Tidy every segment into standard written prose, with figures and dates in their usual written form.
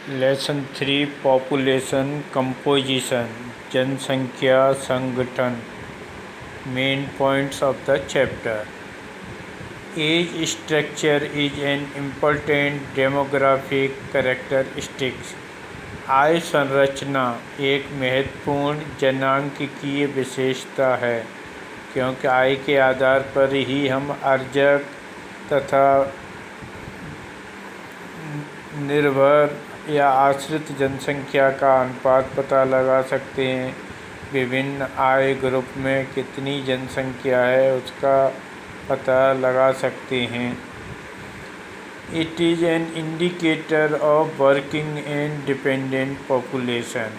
Lesson 3 population composition जनसंख्या संगठन main points of the chapter. Age structure is an important demographic characteristics. आय संरचना एक महत्वपूर्ण जनांकीय विशेषता है, क्योंकि आय के आधार पर ही हम अर्जक तथा निर्भर या आश्रित जनसंख्या का अनुपात पता लगा सकते हैं। विभिन्न आय ग्रुप में कितनी जनसंख्या है उसका पता लगा सकते हैं। It is an indicator of working and dependent population.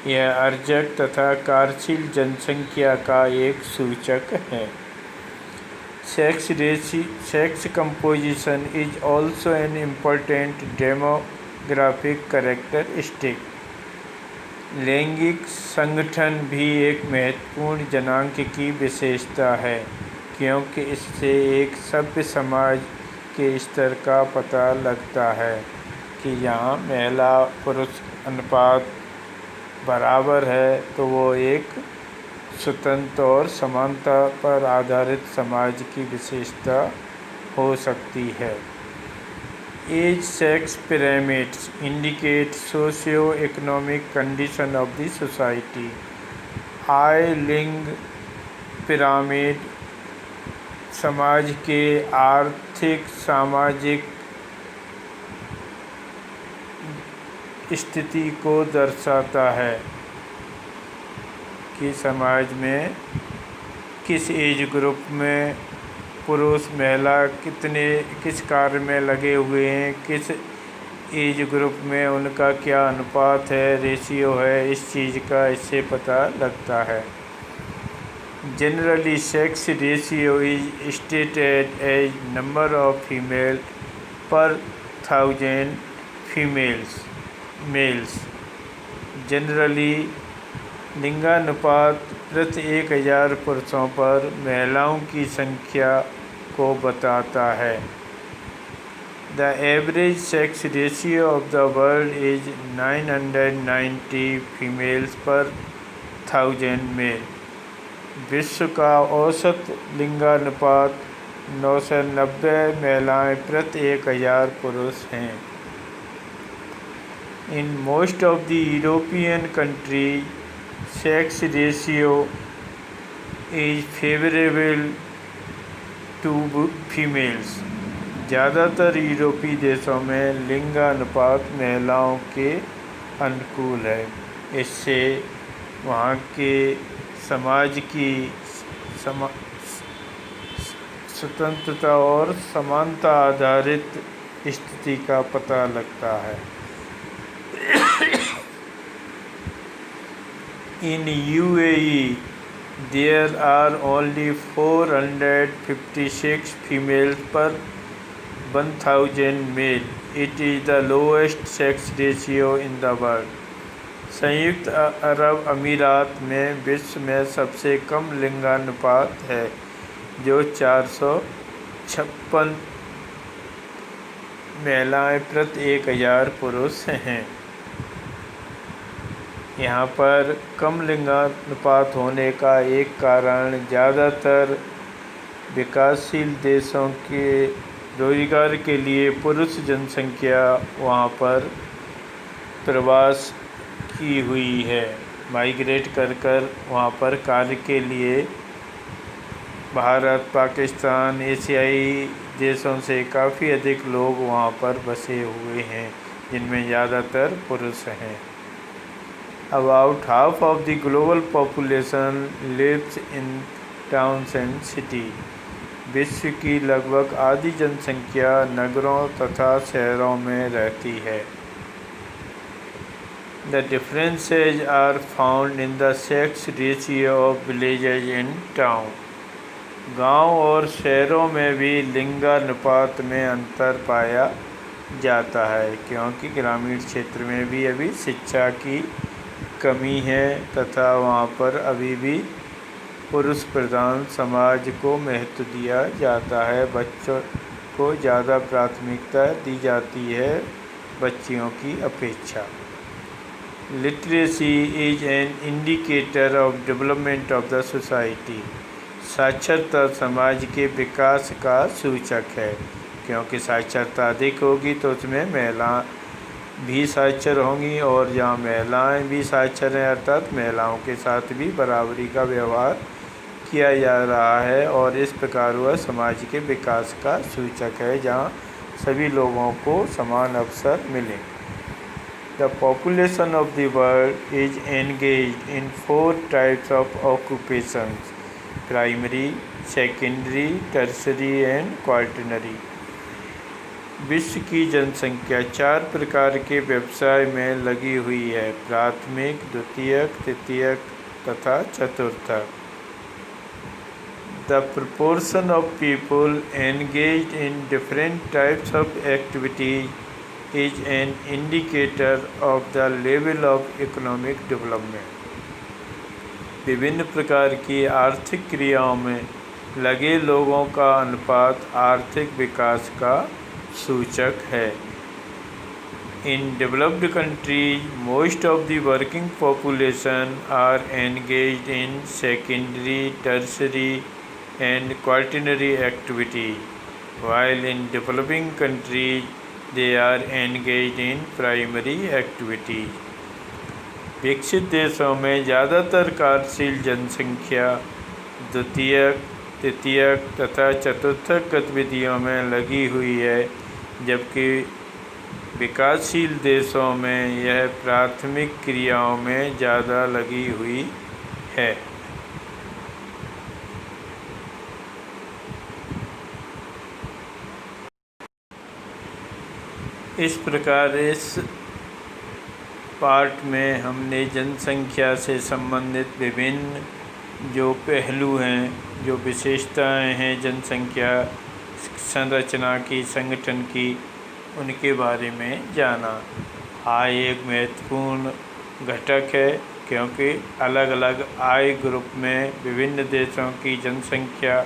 यह अर्जक तथा कार्यशील जनसंख्या का एक सूचक है। Sex composition is also an important demographic characteristic. लैंगिक संगठन भी एक महत्वपूर्ण जनांकीय विशेषता है, क्योंकि इससे एक सभ्य समाज के स्तर का पता लगता है कि यहाँ महिला पुरुष अनुपात बराबर है, तो वो एक स्वतंत्र और समानता पर आधारित समाज की विशेषता हो सकती है। Age sex pyramids indicate socio economic condition of the society. आय लिंग पिरामिड समाज के आर्थिक सामाजिक स्थिति को दर्शाता है कि समाज में किस एज ग्रुप में पुरुष महिला किस कार्य में लगे हुए हैं, किस एज ग्रुप में उनका क्या अनुपात है, रेशियो है, इस चीज़ का इससे पता लगता है। Generally sex ratio is stated as number of female पर 1000 मेल्स। जनरली लिंगानुपात प्रति 1000 पुरुषों पर महिलाओं की संख्या को बताता है। The average sex ratio of the world is 990 females पर 1000 मेल। विश्व का औसत लिंगानुपात 990 महिलाएं प्रति 1000 पुरुष हैं। In most of the European countries sex ratio is favorable to females। ज़्यादातर यूरोपीय देशों में लिंगानुपात महिलाओं के अनुकूल है। इससे वहाँ के समाज की स्वतंत्रता और समानता आधारित स्थिति का पता लगता है। In UAE, there are only 456 females per 1000 male. It is the lowest sex ratio in the world. संयुक्त अरब अमीरात में विश्व में सबसे कम लिंगानुपात है, जो 456 महिलाएं प्रति 1000 पुरुष हैं। यहाँ पर कम लिंगानुपात होने का एक कारण ज़्यादातर विकासशील देशों के रोजगार के लिए पुरुष जनसंख्या वहाँ पर प्रवास की हुई है। माइग्रेट कर वहाँ पर कार्य के लिए भारत, पाकिस्तान, एशियाई देशों से काफ़ी अधिक लोग वहाँ पर बसे हुए हैं, जिनमें ज़्यादातर पुरुष हैं। About half of the global population lives in towns and cities। विश्व की लगभग आधी जनसंख्या नगरों तथा शहरों में रहती है। The differences are found in the sex ratio of villages and towns। गांव और शहरों में भी लिंगानुपात में अंतर पाया जाता है, क्योंकि ग्रामीण क्षेत्र में भी अभी शिक्षा की कमी है तथा वहाँ पर अभी भी पुरुष प्रधान समाज को महत्व दिया जाता है। बच्चों को ज़्यादा प्राथमिकता दी जाती है, बच्चियों की अपेक्षा। Literacy is an indicator of development of the society. साक्षरता समाज के विकास का सूचक है, क्योंकि साक्षरता अधिक होगी तो उसमें महिला भी साक्षर होंगी, और जहाँ महिलाएं भी साक्षर हैं अर्थात महिलाओं के साथ भी बराबरी का व्यवहार किया जा रहा है, और इस प्रकार वह समाज के विकास का सूचक है जहाँ सभी लोगों को समान अवसर मिले। The population of the world is engaged in 4 types of occupations: primary, secondary, tertiary and quaternary। विश्व की जनसंख्या 4 प्रकार के व्यवसाय में लगी हुई है: प्राथमिक, द्वितीयक, तृतीयक तथा चतुर्थक। The proportion of people engaged in different types of activities is an indicator of the level of economic development। विभिन्न प्रकार की आर्थिक क्रियाओं में लगे लोगों का अनुपात आर्थिक विकास का सूचक है। In developed countries, most of the working population are engaged in secondary, tertiary and quaternary activities, while in developing countries they are engaged in primary activities। विकसित देशों में ज़्यादातर कार्यशील जनसंख्या द्वितीयक, तृतीयक तथा चतुर्थक गतिविधियों में लगी हुई है, जबकि विकासशील देशों में यह प्राथमिक क्रियाओं में ज़्यादा लगी हुई है। इस प्रकार इस पार्ट में हमने जनसंख्या से संबंधित विभिन्न जो पहलू हैं, जो विशेषताएं हैं जनसंख्या संरचना की, संगठन की, उनके बारे में जाना। आय एक महत्वपूर्ण घटक है, क्योंकि अलग अलग आय ग्रुप में विभिन्न देशों की जनसंख्या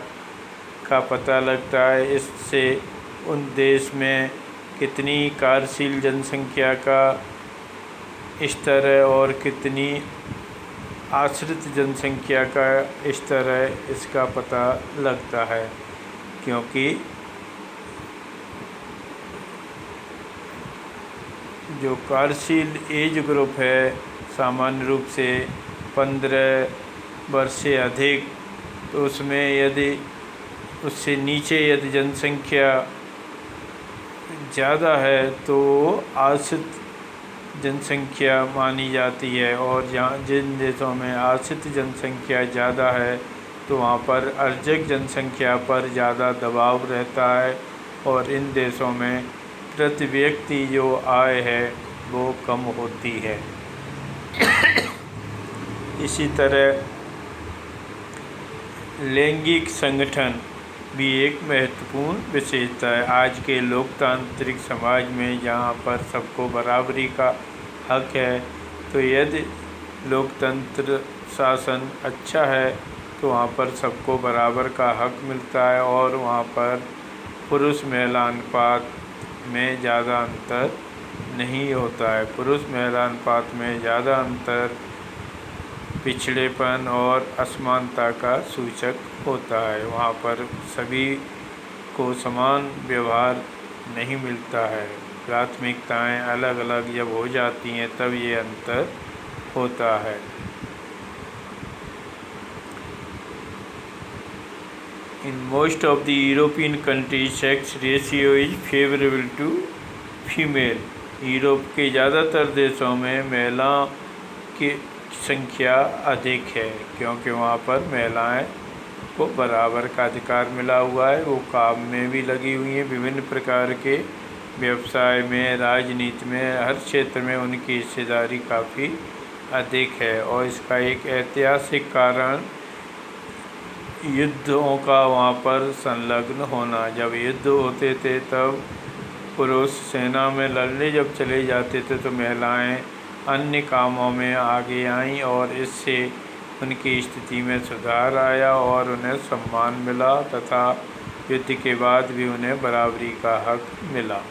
का पता लगता है। इससे उन देश में कितनी कार्यशील जनसंख्या का स्तर है और कितनी आश्रित जनसंख्या का स्तर है, इसका पता लगता है। क्योंकि जो कार्यशील एज ग्रुप है सामान्य रूप से 15 वर्ष से अधिक, तो उसमें यदि उससे नीचे यदि जनसंख्या ज़्यादा है तो आश्रित जनसंख्या मानी जाती है, और जहाँ जिन देशों में आश्रित जनसंख्या ज़्यादा है तो वहाँ पर अर्जक जनसंख्या पर ज़्यादा दबाव रहता है, और इन देशों में प्रति व्यक्ति जो आय है वो कम होती है। इसी तरह लैंगिक संगठन भी एक महत्वपूर्ण विशेषता है। आज के लोकतांत्रिक समाज में जहाँ पर सबको बराबरी का हक है, तो यदि लोकतंत्र शासन अच्छा है तो वहाँ पर सबको बराबर का हक मिलता है, और वहाँ पर पुरुष महिला अनुपात में ज़्यादा अंतर नहीं होता है। पुरुष महिला अनुपात में ज़्यादा अंतर पिछड़ेपन और असमानता का सूचक होता है। वहाँ पर सभी को समान व्यवहार नहीं मिलता है। प्राथमिकताएं अलग अलग जब हो जाती हैं तब ये अंतर होता है। In most of the European countries, sex ratio is favorable to female। Europe के ज़्यादातर देशों में महिलाओं की संख्या अधिक है, क्योंकि वहाँ पर महिलाएं को बराबर का अधिकार मिला हुआ है। वो काम में भी लगी हुई हैं, विभिन्न प्रकार के व्यवसाय में, राजनीति में, हर क्षेत्र में उनकी हिस्सेदारी काफ़ी अधिक है। और इसका एक ऐतिहासिक कारण युद्धों का वहाँ पर संलग्न होना। जब युद्ध होते थे तब पुरुष सेना में लड़ने जब चले जाते थे तो महिलाएं अन्य कामों में आगे आईं, और इससे उनकी स्थिति में सुधार आया और उन्हें सम्मान मिला, तथा युद्ध के बाद भी उन्हें बराबरी का हक मिला।